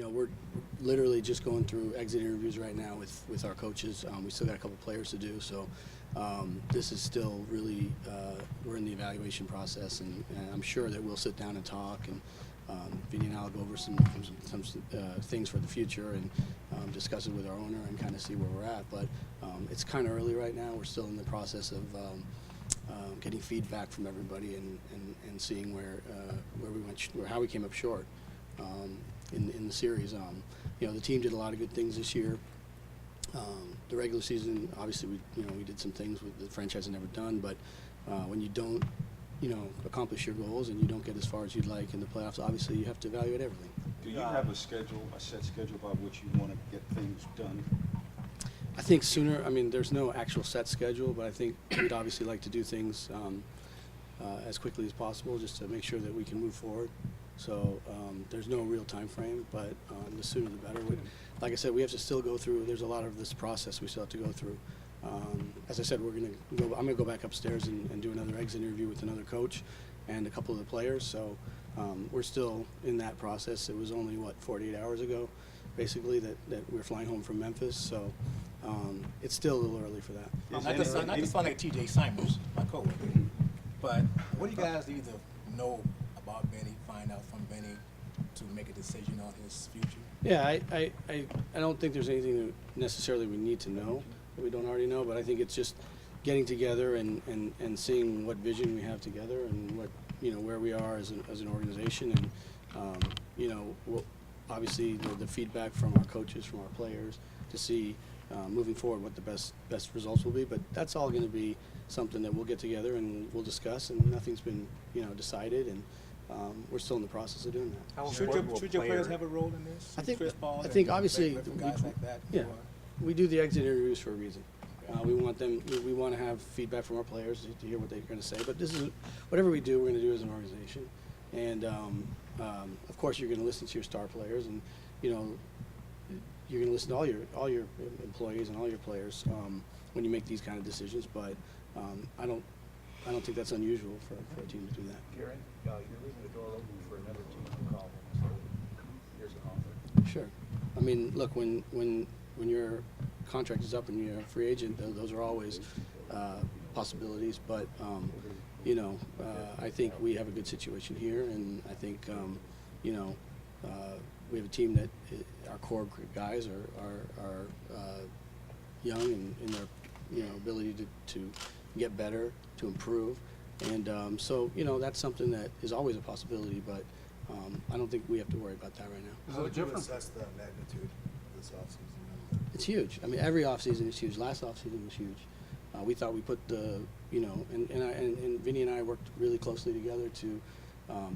we're literally just going through exit interviews right now with our coaches. We still got a couple players to do, so this is still really we're in the evaluation process, and I'm sure that we'll sit down and talk, and Vinny and I'll go over some things for the future and discuss it with our owner and kind of see where we're at. But it's kind of early right now. We're still in the process of getting feedback from everybody and seeing where we went, how we came up short in the series. The team did a lot of good things this year. The regular season, obviously, we did some things with the franchise had never done. But when you don't, accomplish your goals and you don't get as far as you'd like in the playoffs, obviously you have to evaluate everything. Do you have a set schedule by which you want to get things done? I think sooner. I mean, there's no actual set schedule, but I think we'd obviously like to do things as quickly as possible, just to make sure that we can move forward. So there's no real time frame, but the sooner the better. Like I said, we have to still go through. There's a lot of this process we still have to go through. As I said, I'm going to go back upstairs and do another exit interview with another coach and a couple of the players. So we're still in that process. It was only 48 hours ago, basically, that we're flying home from Memphis. So it's still a little early for that. Not to sound like T.J. Simons, my coworker, but what do you guys need to know about Benny, find out from Benny to make a decision on his future? Yeah, I don't think there's anything that necessarily we need to know that we don't already know, but I think it's just getting together and seeing what vision we have together and what where we are as an organization, and obviously the feedback from our coaches, from our players, to see moving forward what the best results will be. But that's all going to be something that we'll get together and we'll discuss, and nothing's been decided, and we're still in the process of doing that. Should your players have a role in this? I think Chris Paul obviously guys like that. Yeah, we do the exit interviews for a reason. We want to have feedback from our players to hear what they're going to say. But this is whatever we do, we're going to do as an organization. And of course, you're going to listen to your star players, and you're going to listen to all your employees and all your players when you make these kind of decisions. But I don't think that's unusual for a team to do that. Gary, you're leaving the door open for another team to call them. So here's an offer. Sure. I mean, look, when your contract is up and you're a free agent, those are always possibilities. But I think we have a good situation here, and I think we have a team that our core guys are young and in their ability to get better, to improve, and so that's something that is always a possibility. But I don't think we have to worry about that right now. How would you assess the magnitude of this offseason? It's huge. I mean, every offseason is huge. Last offseason was huge. We thought we put and Vinny and I worked really closely together to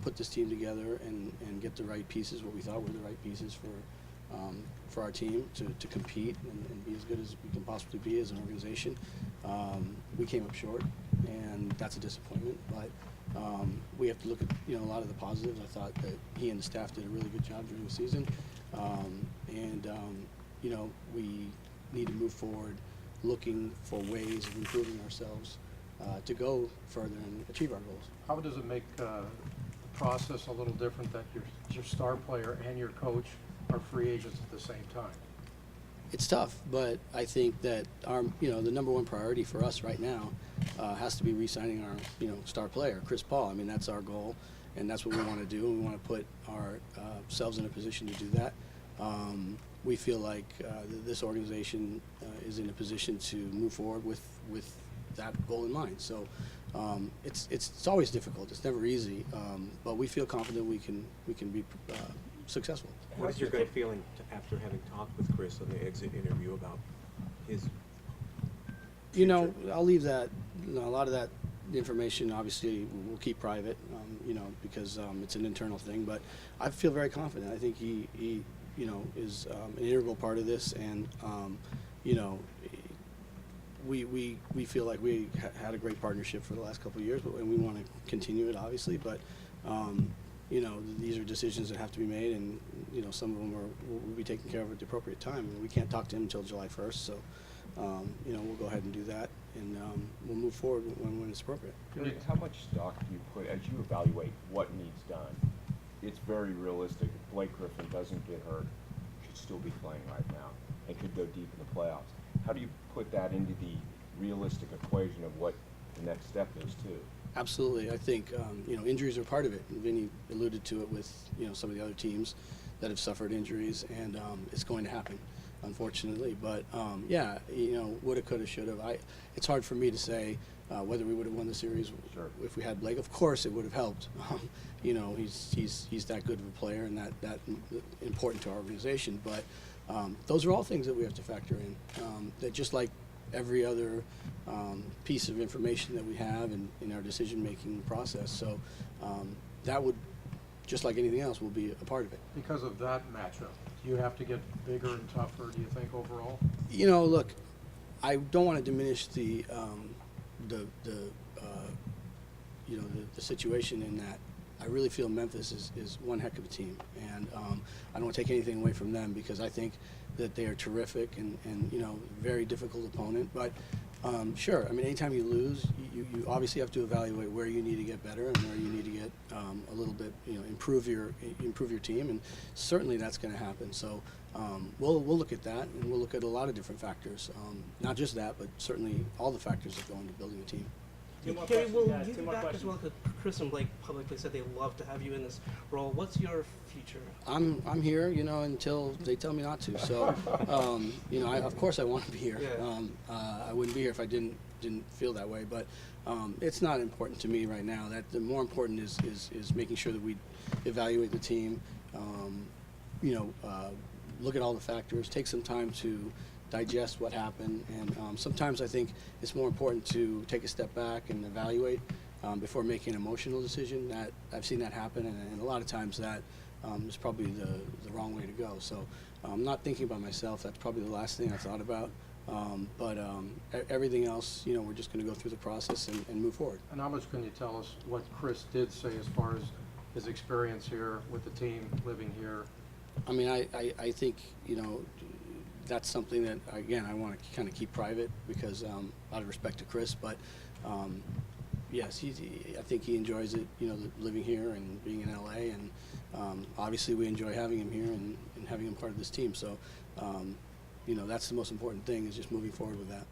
put this team together and get the right pieces, what we thought were the right pieces for our team to compete and be as good as we can possibly be as an organization. We came up short, and that's a disappointment. But we have to look at a lot of the positives. I thought that he and the staff did a really good job during the season, we need to move forward looking for ways of improving ourselves to go further and achieve our goals. How does it make the process a little different that your star player and your coach are free agents at the same time? It's tough, but I think that our the number one priority for us right now has to be re-signing our star player, Chris Paul. I mean, that's our goal, and that's what we want to do, and we want to put ourselves in a position to do that. We feel like this organization is in a position to move forward with that goal in mind. So it's always difficult. It's never easy, but we feel confident we can be successful. What is your gut feeling after having talked with Chris on the exit interview about his future? I'll leave that. A lot of that information, obviously, we'll keep private, because it's an internal thing. But I feel very confident. I think he is an integral part of this, and we feel like we had a great partnership for the last couple of years, and we want to continue it, obviously. But these are decisions that have to be made, and some of them will be taken care of at the appropriate time. And we can't talk to him until July 1st, so we'll go ahead and do that, and we'll move forward when it's appropriate. How much stock do you put as you evaluate what needs done? It's very realistic Blake Griffin doesn't get hurt, should still be playing right now and could go deep in the playoffs. How do you put that into the realistic equation of what the next step is too? Absolutely. I think, injuries are part of it. And Vinny alluded to it with, some of the other teams that have suffered injuries, and it's going to happen, unfortunately. But, woulda, coulda, shoulda. It's hard for me to say whether we would have won the series if we had Blake. Of course, it would have helped. He's that good of a player and that important to our organization. But those are all things that we have to factor in. That just like every other piece of information that we have in our decision-making process. So that would, just like anything else, will be a part of it. Because of that matchup, do you have to get bigger and tougher, do you think, overall? Look, I don't want to diminish the situation in that I really feel Memphis is one heck of a team, and I don't want to take anything away from them because I think that they are terrific and very difficult opponent. But sure, I mean, anytime you lose, you obviously have to evaluate where you need to get better and where you need to get a little bit, improve your team, and certainly that's going to happen. So we'll look at that, and we'll look at a lot of different factors, not just that, but certainly all the factors that go into building a team. Gary, will you be back as well? Because Chris and Blake publicly said they love to have you in this role. What's your future? I'm here, until they tell me not to. So, of course I want to be here. Yeah. I wouldn't be here if I didn't feel that way. But it's not important to me right now. That the more important is making sure that we evaluate the team. Look at all the factors. Take some time to digest what happened, and sometimes I think it's more important to take a step back and evaluate before making an emotional decision. That I've seen that happen, and a lot of times that is probably the wrong way to go. So I'm not thinking about myself. That's probably the last thing I thought about. But everything else, we're just going to go through the process and move forward. And how much can you tell us what Chris did say as far as his experience here with the team, living here? I mean, I think, that's something that, again, I want to kind of keep private because out of respect to Chris. But yes, I think he enjoys it, living here and being in LA. And obviously we enjoy having him here and having him part of this team. So, that's the most important thing, is just moving forward with that.